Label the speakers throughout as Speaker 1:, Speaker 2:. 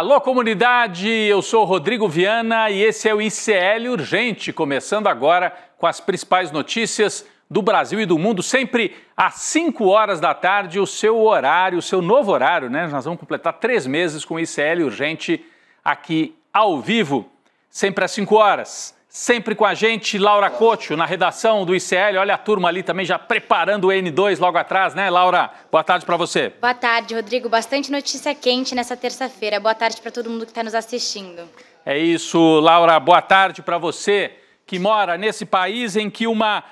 Speaker 1: Alô, comunidade! Eu sou Rodrigo Viana e esse é o ICL Urgente, começando agora com as principais notícias do Brasil e do mundo, sempre às 5 horas da tarde, o seu horário, o seu novo horário, né? Nós vamos completar 3 meses com o ICL Urgente aqui ao vivo, sempre às 5 horas. Sempre com a gente, Laura Couto, na redação do ICL. Olha a turma ali também já preparando o N2 logo atrás, né, Laura? Boa tarde para você.
Speaker 2: Boa tarde, Rodrigo. Bastante notícia quente nessa terça-feira. Boa tarde para todo mundo que está nos assistindo.
Speaker 1: É isso, Laura. Boa tarde para você que mora nesse país em que uma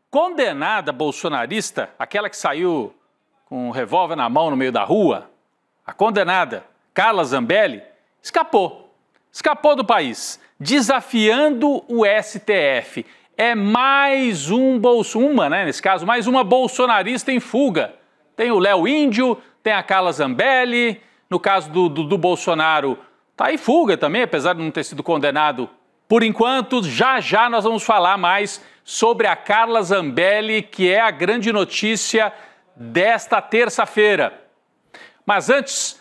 Speaker 1: condenada bolsonarista, aquela que saiu com um revólver na mão no meio da rua, a condenada Carla Zambelli, escapou do país, desafiando o STF. É mais mais uma bolsonarista em fuga. Tem o Léo Índio, tem a Carla Zambelli, no caso do Bolsonaro, está em fuga também, apesar de não ter sido condenado por enquanto. Já nós vamos falar mais sobre a Carla Zambelli, que é a grande notícia desta terça-feira. Mas antes,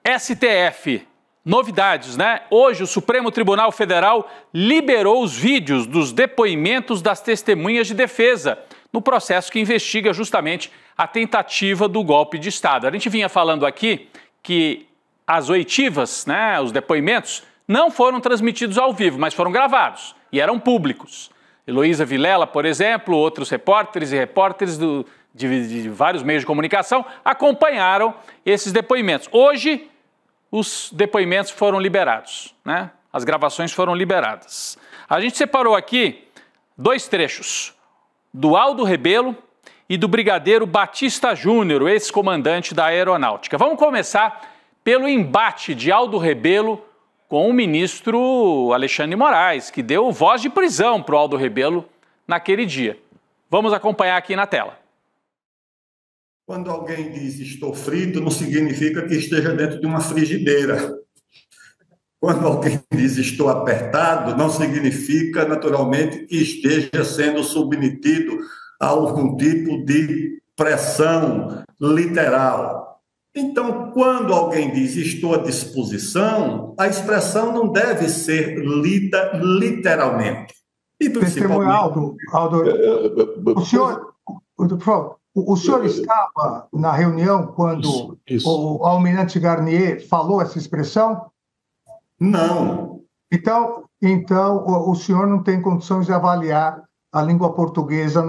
Speaker 1: STF. Novidades, né? Hoje o Supremo Tribunal Federal liberou os vídeos dos depoimentos das testemunhas de defesa no processo que investiga justamente a tentativa do golpe de Estado. A gente vinha falando aqui que as oitivas, né, os depoimentos, não foram transmitidos ao vivo, mas foram gravados e eram públicos. Heloísa Vilela, por exemplo, outros repórteres e repórteres de vários meios de comunicação acompanharam esses depoimentos. Hoje, os depoimentos foram liberados, né? As gravações foram liberadas. A gente separou aqui 2 trechos, do Aldo Rebelo e do brigadeiro Batista Júnior, ex-comandante da Aeronáutica. Vamos começar pelo embate de Aldo Rebelo com o ministro Alexandre de Moraes, que deu voz de prisão para o Aldo Rebelo naquele dia. Vamos acompanhar aqui na tela.
Speaker 3: Quando alguém diz estou frito, não significa que esteja dentro de uma frigideira. Quando alguém diz estou apertado, não significa, naturalmente, que esteja sendo submetido a algum tipo de pressão literal. Então, quando alguém diz estou à disposição, a expressão não deve ser lida literalmente. E
Speaker 4: principalmente... Aldo, o senhor, por favor, o senhor estava na reunião quando o almirante Garnier falou essa expressão?
Speaker 3: Não.
Speaker 4: Então o senhor não tem condições de avaliar a língua portuguesa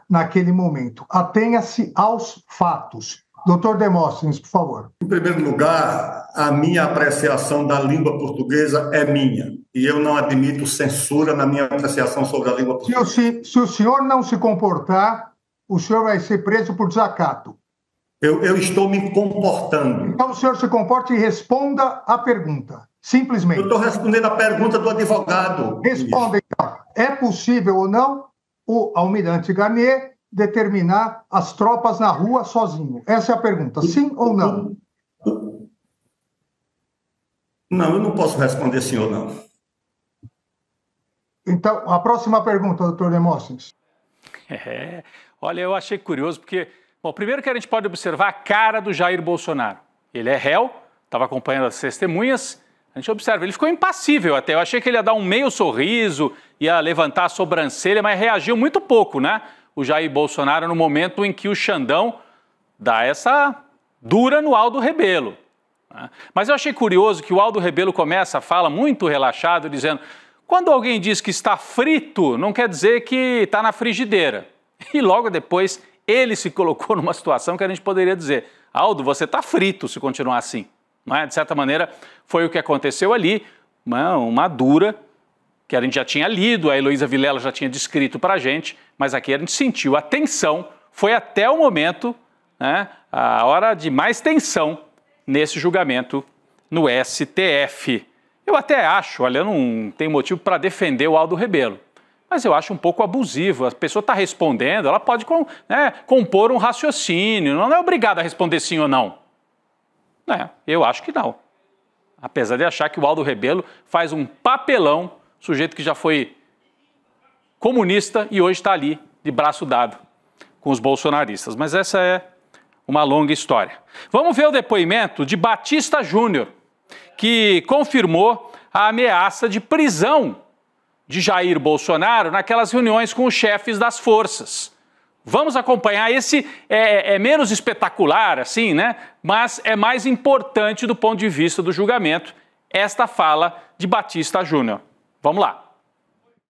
Speaker 4: naquele momento. Atenha-se aos fatos. Doutor Demóstenes, por favor.
Speaker 3: Em primeiro lugar, a minha apreciação da língua portuguesa é minha. E eu não admito censura na minha apreciação sobre a língua portuguesa.
Speaker 4: Se o senhor não se comportar, o senhor vai ser preso por desacato.
Speaker 3: Eu estou me comportando.
Speaker 4: Então o senhor se comporte e responda a pergunta. Simplesmente.
Speaker 3: Eu estou respondendo a pergunta do advogado.
Speaker 4: Responda, então. É possível ou não o almirante Garnier determinar as tropas na rua sozinho? Essa é a pergunta. Sim ou não?
Speaker 3: Não, eu não posso responder sim ou não.
Speaker 4: Então, a próxima pergunta, doutor Demóstenes.
Speaker 1: Olha, eu achei curioso porque, bom, primeiro que a gente pode observar a cara do Jair Bolsonaro. Ele é réu, estava acompanhando as testemunhas, a gente observa, ele ficou impassível até. Eu achei que ele ia dar um meio sorriso, ia levantar a sobrancelha, mas reagiu muito pouco, né? O Jair Bolsonaro no momento em que o Xandão dá essa dura no Aldo Rebelo. Né? Mas eu achei curioso que o Aldo Rebelo começa a fala muito relaxado, dizendo: quando alguém diz que está frito, não quer dizer que está na frigideira. E logo depois ele se colocou numa situação que a gente poderia dizer: Aldo, você está frito se continuar assim. Não é? De certa maneira, foi o que aconteceu ali, uma dura que a gente já tinha lido, a Heloísa Vilela já tinha descrito para a gente, mas aqui a gente sentiu a tensão, foi até o momento, né, a hora de mais tensão nesse julgamento no STF. Eu até acho, olha, eu não tenho motivo para defender o Aldo Rebelo, mas eu acho um pouco abusivo. A pessoa está respondendo, ela pode compor um raciocínio, não é obrigada a responder sim ou não. Eu acho que não. Apesar de achar que o Aldo Rebelo faz um papelão, sujeito que já foi comunista e hoje está ali de braço dado com os bolsonaristas. Mas essa é uma longa história. Vamos ver o depoimento de Batista Júnior, que confirmou a ameaça de prisão de Jair Bolsonaro naquelas reuniões com os chefes das forças. Vamos acompanhar. Esse é menos espetacular, assim, né? Mas é mais importante do ponto de vista do julgamento, esta fala de Batista Júnior. Vamos lá.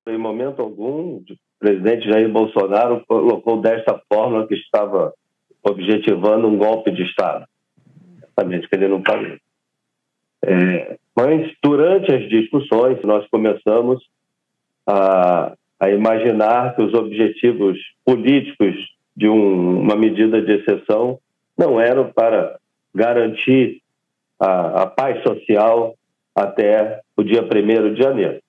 Speaker 5: Em momento algum, o presidente Jair Bolsonaro colocou desta forma que estava objetivando um golpe de Estado. Exatamente, que ele não falou. Mas, durante as discussões, nós começamos a imaginar que os objetivos políticos de uma medida de exceção não eram para garantir a paz social até o dia 1º de janeiro.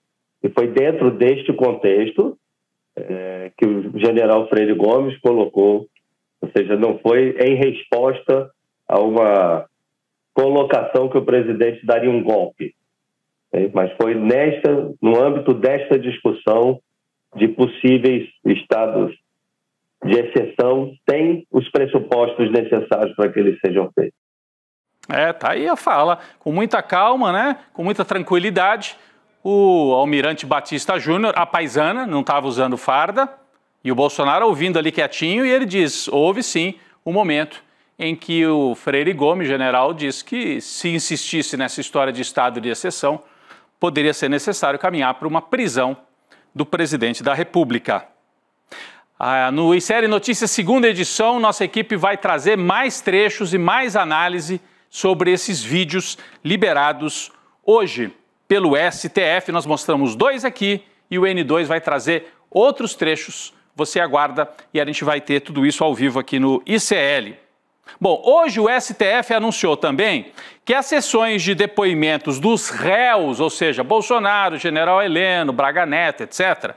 Speaker 5: E foi dentro deste contexto que o general Freire Gomes colocou, ou seja, não foi em resposta a uma colocação que o presidente daria um golpe, mas foi no âmbito desta discussão de possíveis estados de exceção, tem os pressupostos necessários para que eles sejam feitos.
Speaker 1: Tá aí a fala, com muita calma, né? Com muita tranquilidade. O almirante Batista Júnior, a paisana, não estava usando farda, e o Bolsonaro ouvindo ali quietinho, e ele diz, houve sim um momento em que o Freire Gomes, general, disse que se insistisse nessa história de estado de exceção, poderia ser necessário caminhar para uma prisão do presidente da República. No ICL Notícias, segunda edição, nossa equipe vai trazer mais trechos e mais análise sobre esses vídeos liberados hoje pelo STF. Nós mostramos 2 aqui e o N2 vai trazer outros trechos. Você aguarda e a gente vai ter tudo isso ao vivo aqui no ICL. Bom, hoje o STF anunciou também que as sessões de depoimentos dos réus, ou seja, Bolsonaro, General Heleno, Braga Neto, etc.,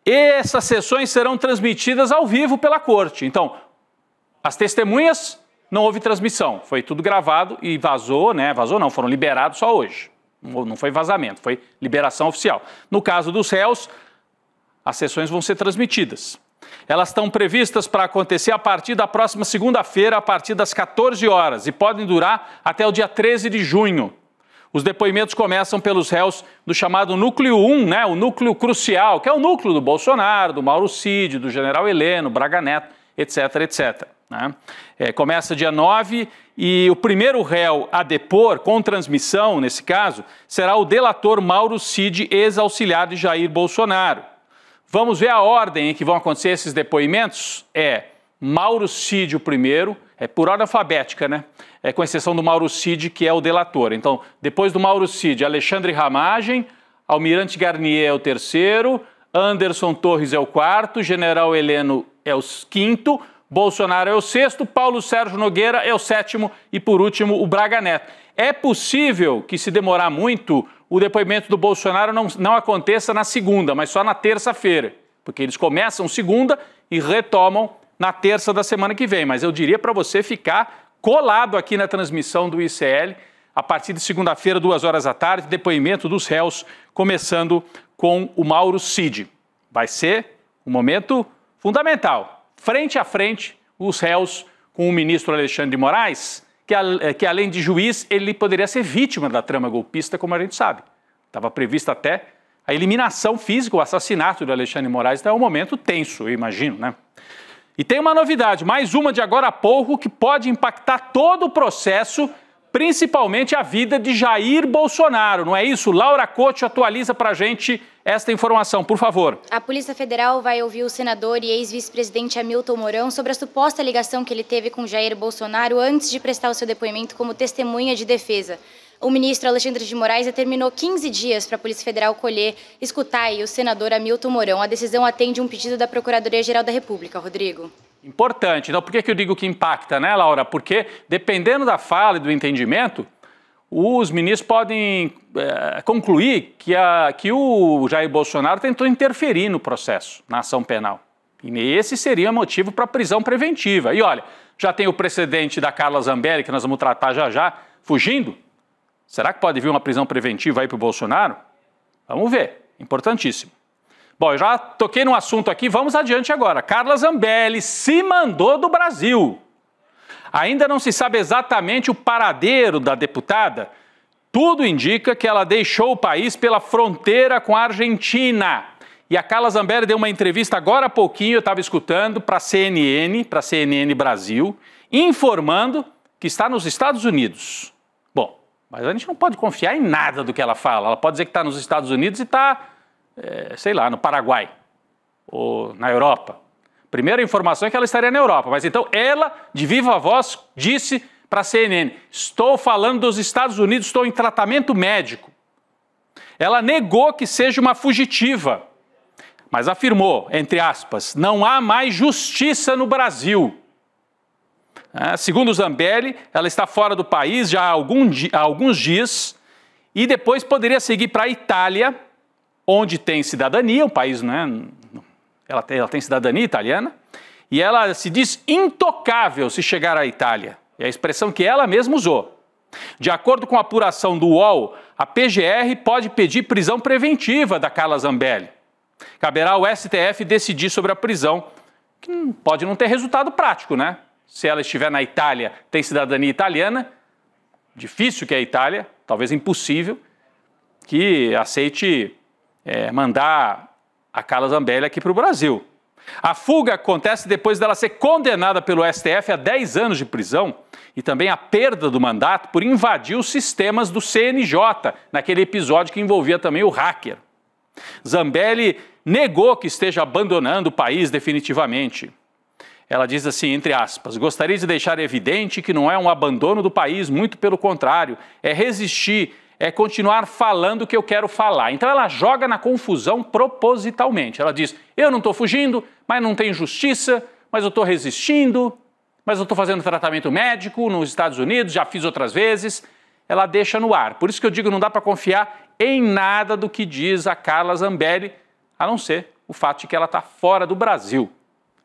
Speaker 1: essas sessões serão transmitidas ao vivo pela corte. Então, as testemunhas, não houve transmissão, foi tudo gravado e vazou, né? Vazou não, foram liberados só hoje. Não foi vazamento, foi liberação oficial. No caso dos réus, as sessões vão ser transmitidas. Elas estão previstas para acontecer a partir da próxima segunda-feira, a partir das 14 horas, e podem durar até o dia 13 de junho. Os depoimentos começam pelos réus do chamado núcleo 1, né, o núcleo crucial, que é o núcleo do Bolsonaro, do Mauro Cid, do general Heleno, Braga Neto, etc, etc. Né? Começa dia 9 e o primeiro réu a depor, com transmissão, nesse caso, será o delator Mauro Cid, ex-auxiliar de Jair Bolsonaro. Vamos ver a ordem em que vão acontecer esses depoimentos? Mauro Cid o primeiro, por ordem alfabética, né? Com exceção do Mauro Cid, que é o delator. Então, depois do Mauro Cid, Alexandre Ramagem, Almirante Garnier é o terceiro, Anderson Torres é o quarto, General Heleno é o quinto, Bolsonaro é o sexto, Paulo Sérgio Nogueira é o sétimo e, por último, o Braga Neto. É possível que, se demorar muito, o depoimento do Bolsonaro não aconteça na segunda, mas só na terça-feira, porque eles começam segunda e retomam na terça da semana que vem. Mas eu diria para você ficar colado aqui na transmissão do ICL, a partir de segunda-feira, 2 horas da tarde, depoimento dos réus, começando com o Mauro Cid. Vai ser um momento fundamental. Frente a frente, os réus com o ministro Alexandre de Moraes, que além de juiz, ele poderia ser vítima da trama golpista, como a gente sabe. Estava prevista até a eliminação física, o assassinato de Alexandre de Moraes, então é um momento tenso, eu imagino, né? E tem uma novidade, mais uma de agora a pouco, que pode impactar todo o processo, principalmente a vida de Jair Bolsonaro, não é isso? Laura Couto atualiza para a gente esta informação, por favor.
Speaker 2: A Polícia Federal vai ouvir o senador e ex-vice-presidente Hamilton Mourão sobre a suposta ligação que ele teve com Jair Bolsonaro antes de prestar o seu depoimento como testemunha de defesa. O ministro Alexandre de Moraes determinou 15 dias para a Polícia Federal escutar o senador Hamilton Mourão. A decisão atende um pedido da Procuradoria-Geral da República, Rodrigo. Importante.
Speaker 1: Então, por que eu digo que impacta, né, Laura? Porque, dependendo da fala e do entendimento, os ministros podem concluir que o Jair Bolsonaro tentou interferir no processo, na ação penal. E esse seria motivo para prisão preventiva. E olha, já tem o precedente da Carla Zambelli, que nós vamos tratar já já, fugindo. Será que pode vir uma prisão preventiva aí para o Bolsonaro? Vamos ver, importantíssimo. Bom, eu já toquei no assunto aqui, vamos adiante agora. Carla Zambelli se mandou do Brasil. Ainda não se sabe exatamente o paradeiro da deputada, Tudo indica que ela deixou o país pela fronteira com a Argentina. E a Carla Zambelli deu uma entrevista agora há pouquinho, eu estava escutando, para a CNN Brasil, informando que está nos Estados Unidos. Bom, mas a gente não pode confiar em nada do que ela fala. Ela pode dizer que está nos Estados Unidos e está, sei lá, no Paraguai ou na Europa. Primeira informação é que ela estaria na Europa, mas então ela, de viva voz, disse para a CNN, estou falando dos Estados Unidos, estou em tratamento médico. Ela negou que seja uma fugitiva, mas afirmou, entre aspas, não há mais justiça no Brasil. Segundo Zambelli, ela está fora do país já há alguns dias e depois poderia seguir para a Itália, onde tem cidadania, o país, né? Ela tem cidadania italiana, e ela se diz intocável se chegar à Itália. É a expressão que ela mesma usou. De acordo com a apuração do UOL, a PGR pode pedir prisão preventiva da Carla Zambelli. Caberá ao STF decidir sobre a prisão, que pode não ter resultado prático, né? Se ela estiver na Itália, tem cidadania italiana, difícil que é a Itália, talvez impossível, que aceite mandar a Carla Zambelli aqui para o Brasil. A fuga acontece depois dela ser condenada pelo STF a 10 anos de prisão e também a perda do mandato por invadir os sistemas do CNJ, naquele episódio que envolvia também o hacker. Zambelli negou que esteja abandonando o país definitivamente. Ela diz assim, entre aspas, gostaria de deixar evidente que não é um abandono do país, muito pelo contrário, é resistir, é continuar falando o que eu quero falar. Então ela joga na confusão propositalmente. Ela diz, eu não estou fugindo, mas não tem justiça, mas eu estou resistindo, mas eu estou fazendo tratamento médico nos Estados Unidos, já fiz outras vezes. Ela deixa no ar. Por isso que eu digo, não dá para confiar em nada do que diz a Carla Zambelli, a não ser o fato de que ela está fora do Brasil.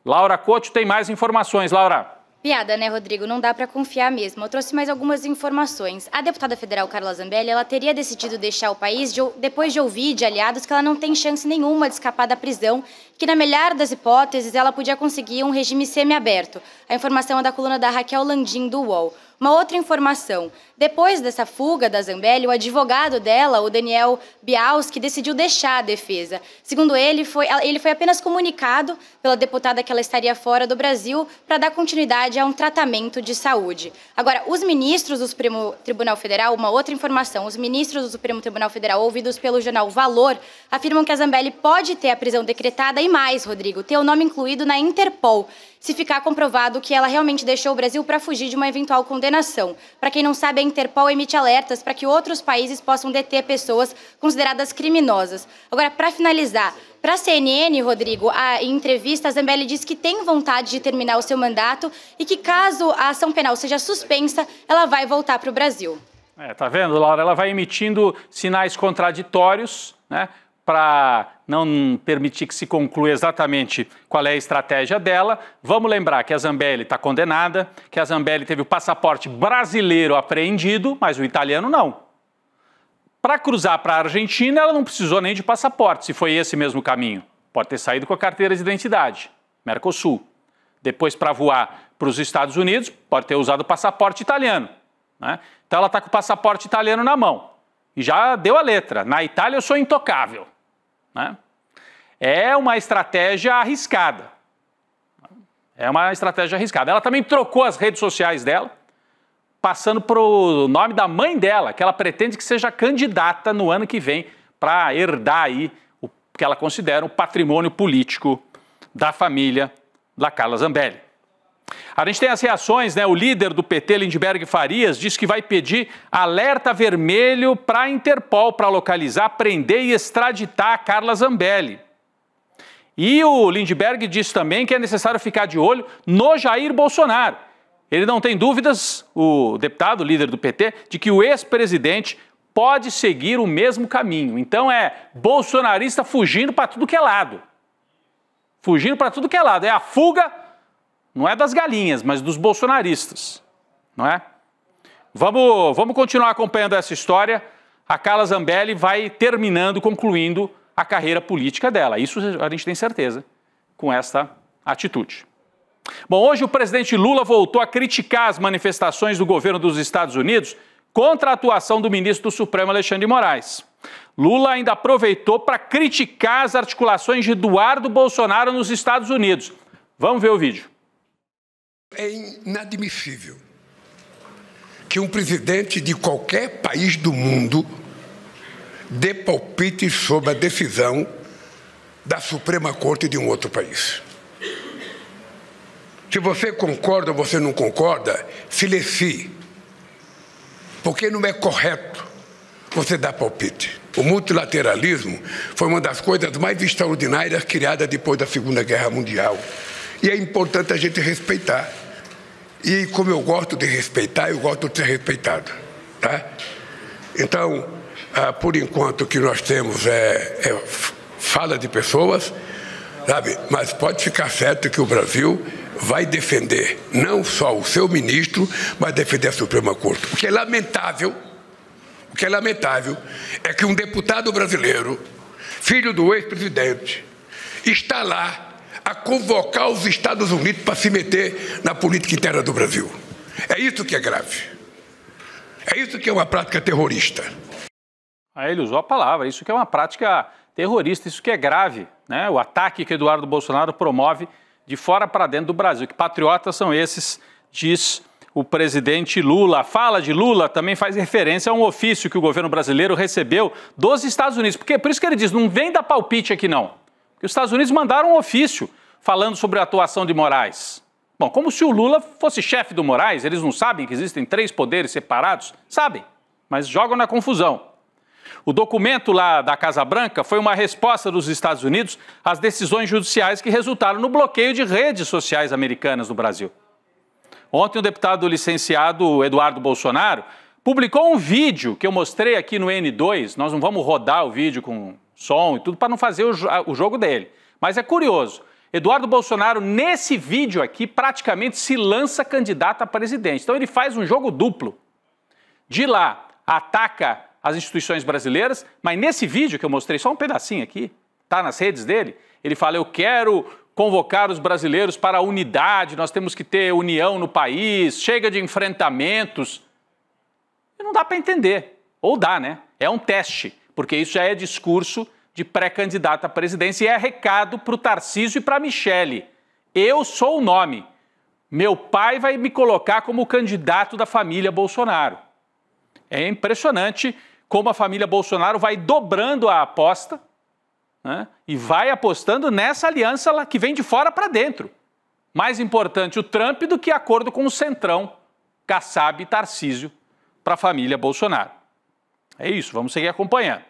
Speaker 1: Laura Couto tem mais informações. Laura.
Speaker 2: Piada, né, Rodrigo? Não dá para confiar mesmo. Eu trouxe mais algumas informações. A deputada federal Carla Zambelli, ela teria decidido deixar o país depois de ouvir de aliados que ela não tem chance nenhuma de escapar da prisão, que na melhor das hipóteses ela podia conseguir um regime semiaberto. A informação é da coluna da Raquel Landim, do UOL. Uma outra informação, depois dessa fuga da Zambelli, o advogado dela, o Daniel Bialski, decidiu deixar a defesa. Segundo ele foi apenas comunicado pela deputada que ela estaria fora do Brasil para dar continuidade a um tratamento de saúde. Agora, os ministros do Supremo Tribunal Federal, uma outra informação, os ministros do Supremo Tribunal Federal, ouvidos pelo jornal Valor, afirmam que a Zambelli pode ter a prisão decretada e mais, Rodrigo, ter o nome incluído na Interpol, se ficar comprovado que ela realmente deixou o Brasil para fugir de uma eventual condenação. Para quem não sabe, a Interpol emite alertas para que outros países possam deter pessoas consideradas criminosas. Agora, para finalizar, para a CNN, Rodrigo, em entrevista, a Zambelli diz que tem vontade de terminar o seu mandato e que, caso a ação penal seja suspensa, ela vai voltar para o Brasil.
Speaker 1: Tá vendo, Laura? Ela vai emitindo sinais contraditórios, né? Para não permitir que se conclua exatamente qual é a estratégia dela. Vamos lembrar que a Zambelli está condenada, que a Zambelli teve o passaporte brasileiro apreendido, mas o italiano não. Para cruzar para a Argentina, ela não precisou nem de passaporte, se foi esse mesmo caminho. Pode ter saído com a carteira de identidade, Mercosul. Depois, para voar para os Estados Unidos, pode ter usado o passaporte italiano, né? Então ela está com o passaporte italiano na mão e já deu a letra. Na Itália eu sou intocável. Né? É uma estratégia arriscada. Ela também trocou as redes sociais dela, passando para o nome da mãe dela, que ela pretende que seja candidata no ano que vem para herdar aí o que ela considera um patrimônio político da família da Carla Zambelli. A gente tem as reações, né? O líder do PT, Lindbergh Farias, diz que vai pedir alerta vermelho para a Interpol para localizar, prender e extraditar a Carla Zambelli. E o Lindbergh diz também que é necessário ficar de olho no Jair Bolsonaro. Ele não tem dúvidas, o deputado, líder do PT, de que o ex-presidente pode seguir o mesmo caminho. Então é bolsonarista fugindo para tudo que é lado. Fugindo para tudo que é lado. É a fuga, não é das galinhas, mas dos bolsonaristas, não é? Vamos continuar acompanhando essa história. A Carla Zambelli vai concluindo a carreira política dela. Isso a gente tem certeza com esta atitude. Bom, hoje o presidente Lula voltou a criticar as manifestações do governo dos Estados Unidos contra a atuação do ministro do Supremo, Alexandre de Moraes. Lula ainda aproveitou para criticar as articulações de Eduardo Bolsonaro nos Estados Unidos. Vamos ver o vídeo.
Speaker 6: É inadmissível que um presidente de qualquer país do mundo dê palpite sobre a decisão da Suprema Corte de um outro país. Se você concorda ou você não concorda, silencie, porque não é correto você dar palpite. O multilateralismo foi uma das coisas mais extraordinárias criadas depois da Segunda Guerra Mundial. E é importante a gente respeitar. E como eu gosto de respeitar, eu gosto de ser respeitado. Tá? Então, por enquanto, o que nós temos é fala de pessoas, sabe? Mas pode ficar certo que o Brasil vai defender não só o seu ministro, mas defender a Suprema Corte. O que é lamentável é que um deputado brasileiro, filho do ex-presidente, está lá a convocar os Estados Unidos para se meter na política interna do Brasil. É isso que é grave. É isso que é uma prática terrorista.
Speaker 1: Aí ele usou a palavra, isso que é uma prática terrorista, isso que é grave, né? O ataque que Eduardo Bolsonaro promove de fora para dentro do Brasil. Que patriotas são esses, diz o presidente Lula. A fala de Lula também faz referência a um ofício que o governo brasileiro recebeu dos Estados Unidos. Porque por isso que ele diz, não vem dar palpite aqui não. Porque os Estados Unidos mandaram um ofício falando sobre a atuação de Moraes. Bom, como se o Lula fosse chefe do Moraes, eles não sabem que existem 3 poderes separados? Sabem, mas jogam na confusão. O documento lá da Casa Branca foi uma resposta dos Estados Unidos às decisões judiciais que resultaram no bloqueio de redes sociais americanas no Brasil. Ontem o deputado licenciado Eduardo Bolsonaro publicou um vídeo que eu mostrei aqui no N2, nós não vamos rodar o vídeo com som e tudo para não fazer o jogo dele, mas é curioso. Eduardo Bolsonaro, nesse vídeo aqui, praticamente se lança candidato a presidente. Então ele faz um jogo duplo. De lá, ataca as instituições brasileiras, mas nesse vídeo que eu mostrei, só um pedacinho aqui, tá nas redes dele, ele fala, eu quero convocar os brasileiros para a unidade, nós temos que ter união no país, chega de enfrentamentos. E não dá para entender. Ou dá, né? É um teste, porque isso já é discurso de pré-candidato à presidência e é recado para o Tarcísio e para a Michele. Eu sou o nome. Meu pai vai me colocar como candidato da família Bolsonaro. É impressionante como a família Bolsonaro vai dobrando a aposta, né, e vai apostando nessa aliança que vem de fora para dentro. Mais importante o Trump do que acordo com o Centrão, Kassab e Tarcísio para a família Bolsonaro. É isso, vamos seguir acompanhando.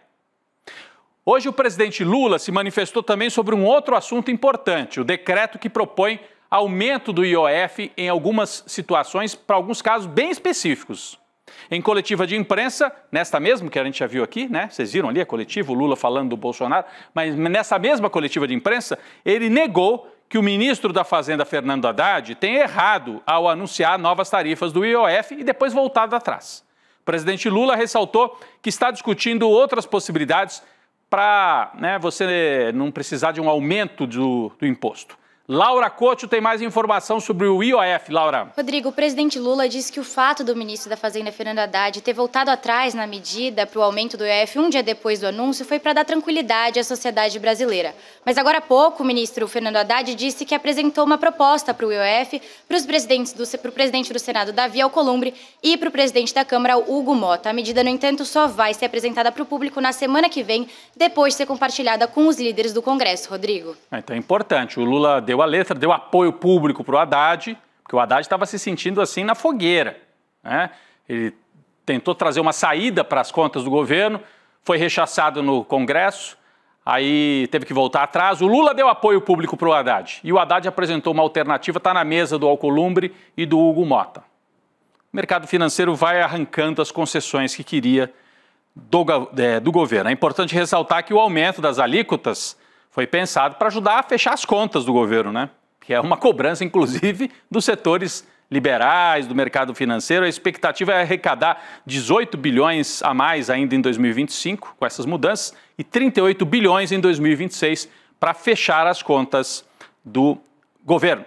Speaker 1: Hoje o presidente Lula se manifestou também sobre um outro assunto importante, o decreto que propõe aumento do IOF em algumas situações, para alguns casos bem específicos. Em coletiva de imprensa, nesta mesma que a gente já viu aqui, né? Vocês viram ali a coletiva, o Lula falando do Bolsonaro, mas nessa mesma coletiva de imprensa, ele negou que o ministro da Fazenda, Fernando Haddad, tenha errado ao anunciar novas tarifas do IOF e depois voltado atrás. O presidente Lula ressaltou que está discutindo outras possibilidades para, né, você não precisar de um aumento do imposto. Laura Couto tem mais informação sobre o IOF. Laura.
Speaker 2: Rodrigo, o presidente Lula disse que o fato do ministro da Fazenda, Fernando Haddad, ter voltado atrás na medida para o aumento do IOF um dia depois do anúncio foi para dar tranquilidade à sociedade brasileira. Mas agora há pouco, o ministro Fernando Haddad disse que apresentou uma proposta para o IOF para o presidente do Senado, Davi Alcolumbre, e para o presidente da Câmara, Hugo Motta. A medida, no entanto, só vai ser apresentada para o público na semana que vem, depois de ser compartilhada com os líderes do Congresso. Rodrigo.
Speaker 1: Então é importante. O Lula deu a letra, deu apoio público para o Haddad, porque o Haddad estava se sentindo assim na fogueira, né? Ele tentou trazer uma saída para as contas do governo, foi rechaçado no Congresso, aí teve que voltar atrás. O Lula deu apoio público para o Haddad e o Haddad apresentou uma alternativa, está na mesa do Alcolumbre e do Hugo Motta. O mercado financeiro vai arrancando as concessões que queria do governo. É importante ressaltar que o aumento das alíquotas foi pensado para ajudar a fechar as contas do governo, né? Que é uma cobrança, inclusive, dos setores liberais, do mercado financeiro. A expectativa é arrecadar 18 bilhões a mais ainda em 2025, com essas mudanças, e 38 bilhões em 2026 para fechar as contas do governo.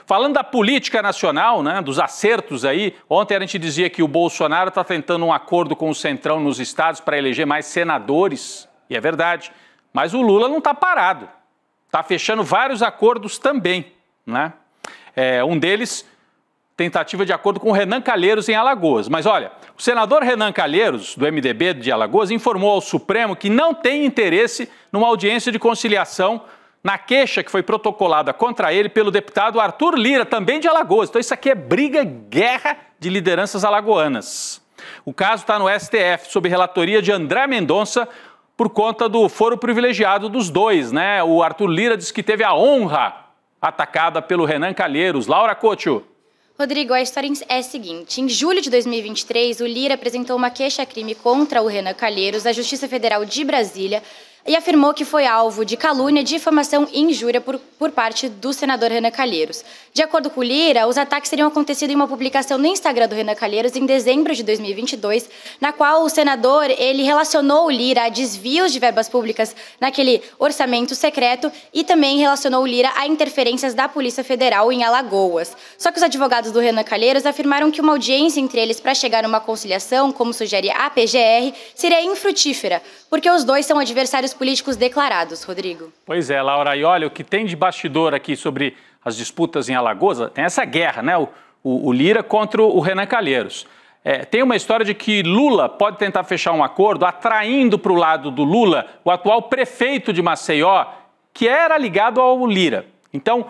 Speaker 1: Falando da política nacional, né, dos acertos aí, ontem a gente dizia que o Bolsonaro está tentando um acordo com o Centrão nos estados para eleger mais senadores, e é verdade, mas o Lula não está parado, está fechando vários acordos também, né? Um deles, tentativa de acordo com o Renan Calheiros em Alagoas, mas olha, o senador Renan Calheiros, do MDB de Alagoas, informou ao Supremo que não tem interesse numa audiência de conciliação na queixa que foi protocolada contra ele pelo deputado Arthur Lira, também de Alagoas. Então isso aqui é briga, guerra de lideranças alagoanas. O caso está no STF, sob relatoria de André Mendonça, por conta do foro privilegiado dos dois, né? O Arthur Lira disse que teve a honra atacada pelo Renan Calheiros. Laura Couto.
Speaker 2: Rodrigo, a história é a seguinte. Em julho de 2023, o Lira apresentou uma queixa-crime contra o Renan Calheiros à Justiça Federal de Brasília e afirmou que foi alvo de calúnia, difamação e injúria por parte do senador Renan Calheiros. De acordo com o Lira, os ataques teriam acontecido em uma publicação no Instagram do Renan Calheiros em dezembro de 2022, na qual o senador ele relacionou o Lira a desvios de verbas públicas naquele orçamento secreto e também relacionou o Lira a interferências da Polícia Federal em Alagoas. Só que os advogados do Renan Calheiros afirmaram que uma audiência entre eles para chegar a uma conciliação, como sugere a PGR, seria infrutífera, porque os dois são adversários políticos declarados, Rodrigo.
Speaker 1: Pois é, Laura, e olha, o que tem de bastidor aqui sobre as disputas em Alagoas, tem essa guerra, né? O Lira contra o Renan Calheiros. Tem uma história de que Lula pode tentar fechar um acordo atraindo para o lado do Lula o atual prefeito de Maceió, que era ligado ao Lira. Então,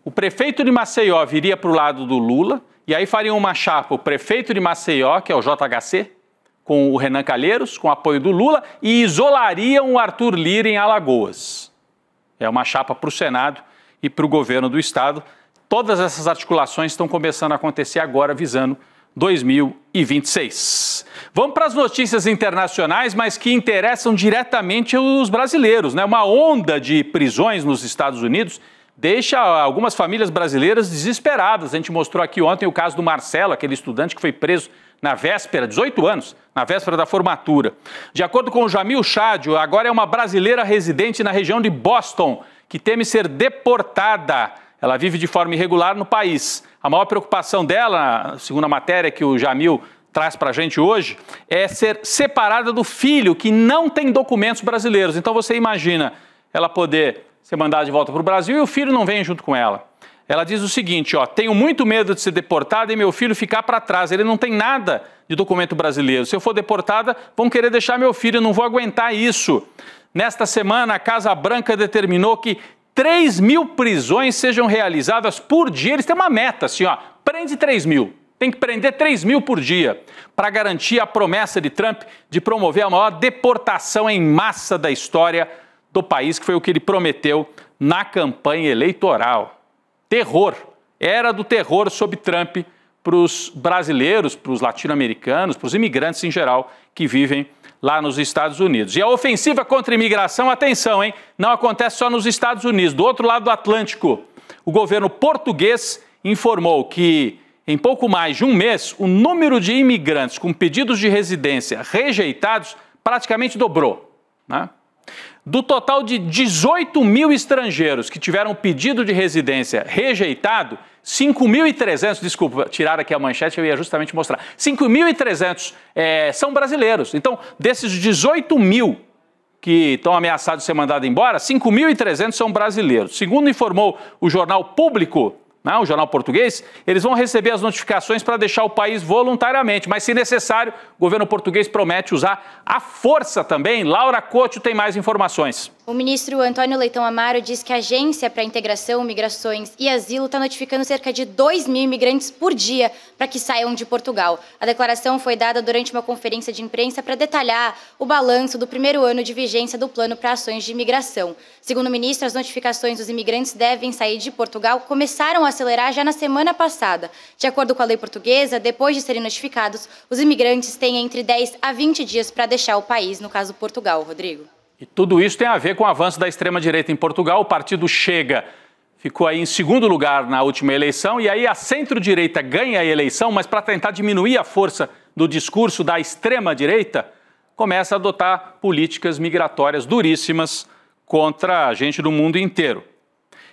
Speaker 1: o prefeito de Maceió viria para o lado do Lula e aí fariam uma chapa, o prefeito de Maceió, que é o JHC, com o Renan Calheiros, com o apoio do Lula, e isolariam o Arthur Lira em Alagoas. É uma chapa para o Senado e para o governo do Estado. Todas essas articulações estão começando a acontecer agora, visando 2026. Vamos para as notícias internacionais, mas que interessam diretamente os brasileiros, né? Uma onda de prisões nos Estados Unidos deixa algumas famílias brasileiras desesperadas. A gente mostrou aqui ontem o caso do Marcelo, aquele estudante que foi preso na véspera, 18 anos, na véspera da formatura. De acordo com o Jamil Chadio, agora é uma brasileira residente na região de Boston, que teme ser deportada. Ela vive de forma irregular no país. A maior preocupação dela, segundo a matéria que o Jamil traz para a gente hoje, é ser separada do filho, que não tem documentos brasileiros. Então você imagina ela poder ser mandada de volta para o Brasil e o filho não vem junto com ela. Ela diz o seguinte, tenho muito medo de ser deportada e meu filho ficar para trás. Ele não tem nada de documento brasileiro. Se eu for deportada, vão querer deixar meu filho, eu não vou aguentar isso. Nesta semana, a Casa Branca determinou que 3.000 prisões sejam realizadas por dia. Eles têm uma meta, assim, prende 3.000. Tem que prender 3.000 por dia para garantir a promessa de Trump de promover a maior deportação em massa da história do país, que foi o que ele prometeu na campanha eleitoral. Terror, era do terror sob Trump para os brasileiros, para os latino-americanos, para os imigrantes em geral que vivem lá nos Estados Unidos. E a ofensiva contra a imigração, atenção, hein? Não acontece só nos Estados Unidos. Do outro lado do Atlântico, o governo português informou que em pouco mais de um mês, o número de imigrantes com pedidos de residência rejeitados praticamente dobrou, né? Do total de 18.000 estrangeiros que tiveram pedido de residência rejeitado, 5.300, desculpa, tirar aqui a manchete, eu ia justamente mostrar, 5.300 são brasileiros. Então, desses 18.000 que estão ameaçados de ser mandados embora, 5.300 são brasileiros. Segundo informou o Jornal Público, o jornal português, eles vão receber as notificações para deixar o país voluntariamente, mas se necessário, o governo português promete usar a força também. Laura Couto tem mais informações.
Speaker 2: O ministro Antônio Leitão Amaro diz que a Agência para a Integração, Migrações e Asilo está notificando cerca de 2.000 imigrantes por dia para que saiam de Portugal. A declaração foi dada durante uma conferência de imprensa para detalhar o balanço do primeiro ano de vigência do Plano para Ações de Imigração. Segundo o ministro, as notificações dos imigrantes devem sair de Portugal começaram a acelerar já na semana passada. De acordo com a lei portuguesa, depois de serem notificados, os imigrantes têm entre 10 a 20 dias para deixar o país, no caso Portugal, Rodrigo.
Speaker 1: E tudo isso tem a ver com o avanço da extrema-direita em Portugal. O partido Chega ficou aí em segundo lugar na última eleição e aí a centro-direita ganha a eleição, mas para tentar diminuir a força do discurso da extrema-direita, começa a adotar políticas migratórias duríssimas contra a gente do mundo inteiro.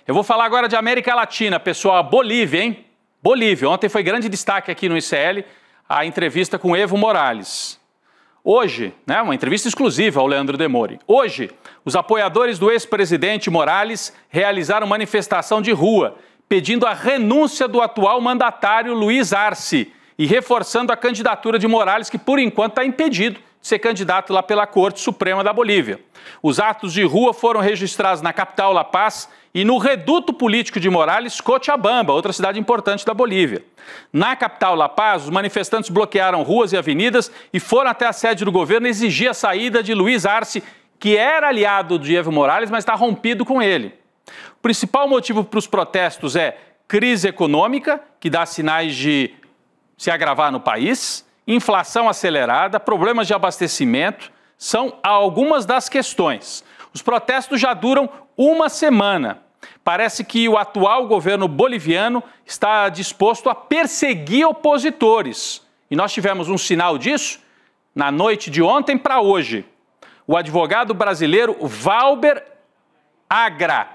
Speaker 1: Eu vou falar agora de América Latina, pessoal. Bolívia, hein? Bolívia. Ontem foi grande destaque aqui no ICL a entrevista com Evo Morales. Hoje, né, uma entrevista exclusiva ao Leandro Demore. Hoje, os apoiadores do ex-presidente Morales realizaram manifestação de rua, pedindo a renúncia do atual mandatário Luiz Arce e reforçando a candidatura de Morales, que por enquanto está impedido de ser candidato lá pela Corte Suprema da Bolívia. Os atos de rua foram registrados na capital La Paz e no reduto político de Morales, Cochabamba, outra cidade importante da Bolívia. Na capital La Paz, os manifestantes bloquearam ruas e avenidas e foram até a sede do governo exigir a saída de Luiz Arce, que era aliado de Evo Morales, mas está rompido com ele. O principal motivo para os protestos é crise econômica, que dá sinais de se agravar no país, inflação acelerada, problemas de abastecimento, são algumas das questões. Os protestos já duram uma semana. Parece que o atual governo boliviano está disposto a perseguir opositores. E nós tivemos um sinal disso na noite de ontem para hoje. O advogado brasileiro Valber Agra,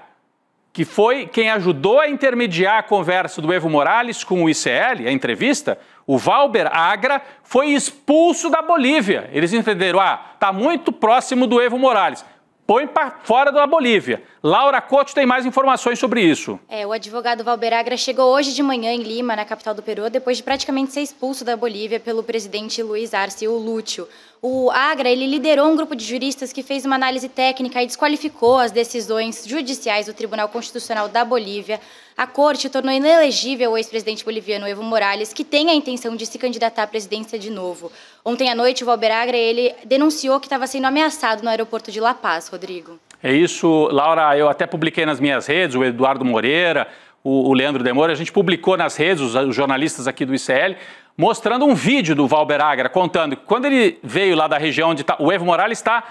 Speaker 1: que foi quem ajudou a intermediar a conversa do Evo Morales com o ICL, a entrevista, o Valber Agra foi expulso da Bolívia. Eles entenderam, está muito próximo do Evo Morales. Põe para fora da Bolívia. Laura Couto tem mais informações sobre isso.
Speaker 2: O advogado Valber Agra chegou hoje de manhã em Lima, na capital do Peru, depois de praticamente ser expulso da Bolívia pelo presidente Luiz Arce, o Lúcio. O Agra, ele liderou um grupo de juristas que fez uma análise técnica e desqualificou as decisões judiciais do Tribunal Constitucional da Bolívia. A corte tornou inelegível o ex-presidente boliviano Evo Morales, que tem a intenção de se candidatar à presidência de novo. Ontem à noite, o Valber Agra, ele denunciou que estava sendo ameaçado no aeroporto de La Paz, Rodrigo.
Speaker 1: É isso, Laura, eu até publiquei nas minhas redes, o Eduardo Moreira, o Leandro Demore, a gente publicou nas redes, os jornalistas aqui do ICL, mostrando um vídeo do Valber Agra, contando que quando ele veio lá da região onde o Evo Morales está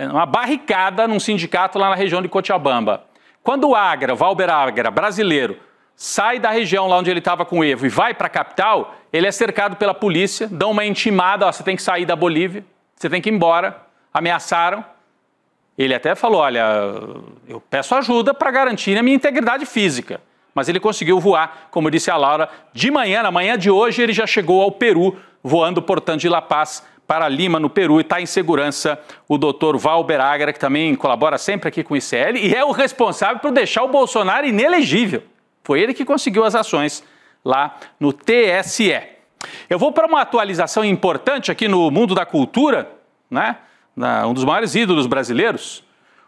Speaker 1: uma barricada num sindicato lá na região de Cochabamba. Quando o Valber Agra, brasileiro, sai da região lá onde ele estava com o Evo e vai para a capital, ele é cercado pela polícia, dão uma intimada, você tem que sair da Bolívia, você tem que ir embora, ameaçaram. Ele até falou, olha, eu peço ajuda para garantir a minha integridade física. Mas ele conseguiu voar, como disse a Laura, de manhã, na manhã de hoje, ele já chegou ao Peru, voando, portanto, de La Paz para Lima, no Peru, e está em segurança o doutor Valber Agra, que também colabora sempre aqui com o ICL, e é o responsável por deixar o Bolsonaro inelegível. Foi ele que conseguiu as ações lá no TSE. Eu vou para uma atualização importante aqui no mundo da cultura, né? Um dos maiores ídolos brasileiros.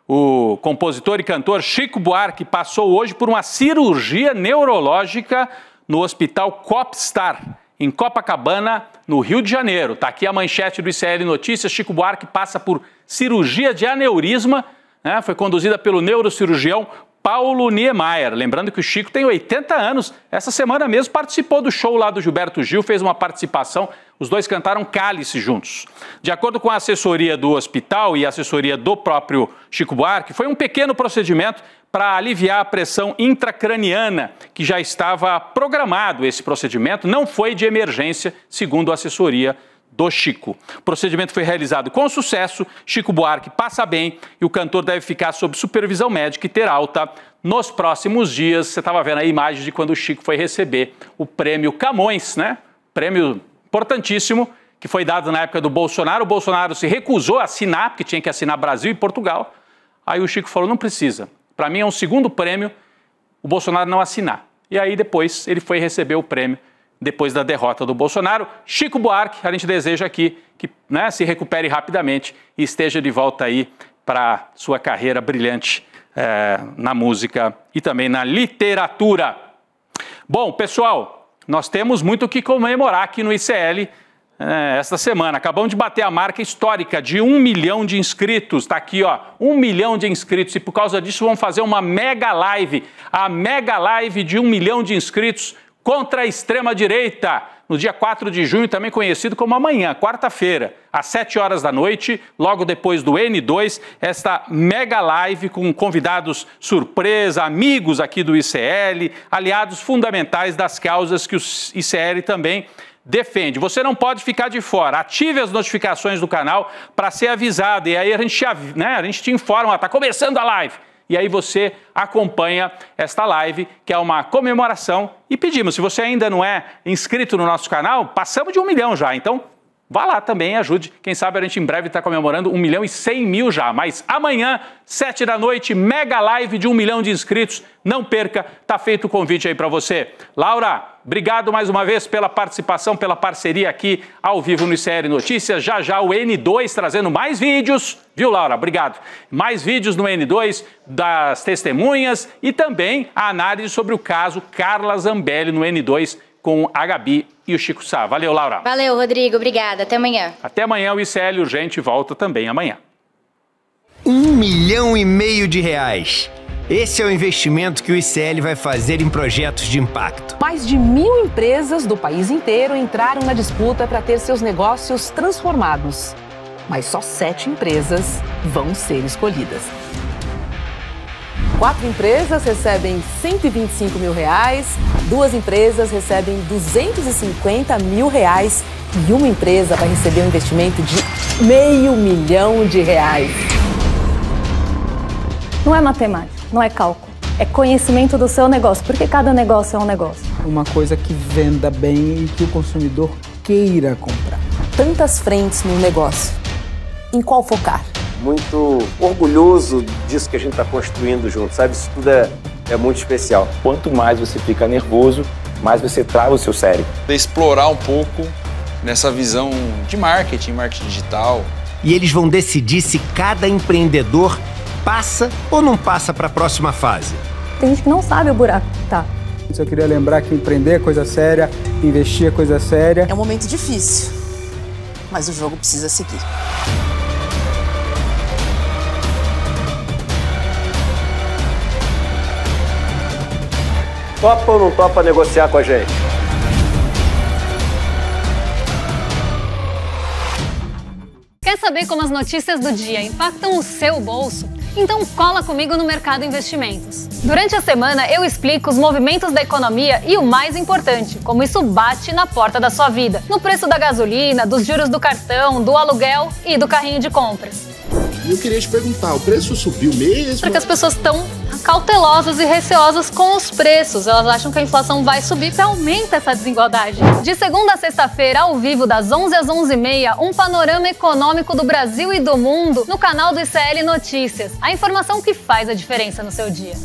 Speaker 1: O compositor e cantor Chico Buarque passou hoje por uma cirurgia neurológica no Hospital Copstar, em Copacabana, no Rio de Janeiro. Está aqui a manchete do ICL Notícias. Chico Buarque passa por cirurgia de aneurisma, né? Foi conduzida pelo neurocirurgião Paulo Niemeyer. Lembrando que o Chico tem 80 anos. Essa semana mesmo participou do show lá do Gilberto Gil, fez uma participação. Os dois cantaram Cálice juntos. De acordo com a assessoria do hospital e a assessoria do próprio Chico Buarque, foi um pequeno procedimento para aliviar a pressão intracraniana, que já estava programado esse procedimento, não foi de emergência, segundo a assessoria do Chico. O procedimento foi realizado com sucesso, Chico Buarque passa bem e o cantor deve ficar sob supervisão médica e ter alta nos próximos dias. Você estava vendo a imagem de quando o Chico foi receber o prêmio Camões, né? Prêmio importantíssimo, que foi dado na época do Bolsonaro. O Bolsonaro se recusou a assinar, porque tinha que assinar Brasil e Portugal. Aí o Chico falou, não precisa. Para mim é um segundo prêmio o Bolsonaro não assinar. E aí depois ele foi receber o prêmio depois da derrota do Bolsonaro. Chico Buarque, a gente deseja aqui que, né, se recupere rapidamente e esteja de volta aí para sua carreira brilhante na música e também na literatura. Bom, pessoal, nós temos muito o que comemorar aqui no ICL esta semana. Acabamos de bater a marca histórica de 1 milhão de inscritos. Está aqui, ó, 1 milhão de inscritos. E por causa disso vamos fazer uma mega live. A mega live de 1 milhão de inscritos contra a extrema-direita, no dia 4 de junho, também conhecido como amanhã, quarta-feira, às 7 horas da noite, logo depois do N2, esta mega live com convidados surpresa, amigos aqui do ICL, aliados fundamentais das causas que o ICL também defende. Você não pode ficar de fora. Ative as notificações do canal para ser avisado. E aí a gente te informa, está começando a live. e aí você acompanha esta live, que é uma comemoração. E pedimos, se você ainda não é inscrito no nosso canal, passamos de 1 milhão já, então vá lá também e ajude. Quem sabe a gente em breve está comemorando 1.100.000 já. Mas amanhã, 7 da noite, mega live de 1 milhão de inscritos. Não perca, tá feito o convite aí para você. Laura, obrigado mais uma vez pela participação, pela parceria aqui ao vivo no ICL Notícias. Já já o N2 trazendo mais vídeos. Viu, Laura? Obrigado. Mais vídeos no N2 das testemunhas e também a análise sobre o caso Carla Zambelli no N2 com a Gabi e o Chico Sá. Valeu, Laura.
Speaker 2: Valeu, Rodrigo. Obrigada. Até amanhã.
Speaker 1: Até amanhã. O ICL Urgente volta também amanhã.
Speaker 7: R$1,5 milhão. Esse é o investimento que o ICL vai fazer em projetos de impacto.
Speaker 8: Mais de 1.000 empresas do país inteiro entraram na disputa para ter seus negócios transformados. Mas só 7 empresas vão ser escolhidas. 4 empresas recebem R$125 mil, 2 empresas recebem R$250 mil e uma empresa vai receber um investimento de R$500 milhão.
Speaker 9: Não é matemática, não é cálculo, é conhecimento do seu negócio, porque cada negócio é um negócio.
Speaker 10: Uma coisa que venda bem e que o consumidor queira comprar.
Speaker 8: Tantas frentes no negócio. Em qual focar?
Speaker 11: Muito orgulhoso disso que a gente está construindo junto, sabe? Isso tudo é muito especial.
Speaker 12: Quanto mais você fica nervoso, mais você trava o seu cérebro.
Speaker 13: Explorar um pouco nessa visão de marketing digital.
Speaker 7: E eles vão decidir se cada empreendedor passa ou não passa para a próxima fase.
Speaker 9: Tem gente que não sabe o buraco que tá.
Speaker 10: Eu queria lembrar que empreender é coisa séria, investir é coisa séria.
Speaker 8: É um momento difícil, mas o jogo precisa seguir.
Speaker 11: Topa ou não topa negociar com a gente?
Speaker 14: Quer saber como as notícias do dia impactam o seu bolso? Então cola comigo no Mercado Investimentos. Durante a semana eu explico os movimentos da economia e o mais importante, como isso bate na porta da sua vida. No preço da gasolina, dos juros do cartão, do aluguel e do carrinho de compras.
Speaker 15: E eu queria te perguntar, o preço subiu mesmo?
Speaker 14: Porque as pessoas estão cautelosas e receosas com os preços. Elas acham que a inflação vai subir, porque aumenta essa desigualdade. De segunda a sexta-feira, ao vivo, das 11 às 11h30, um panorama econômico do Brasil e do mundo no canal do ICL Notícias. A informação que faz a diferença no seu dia.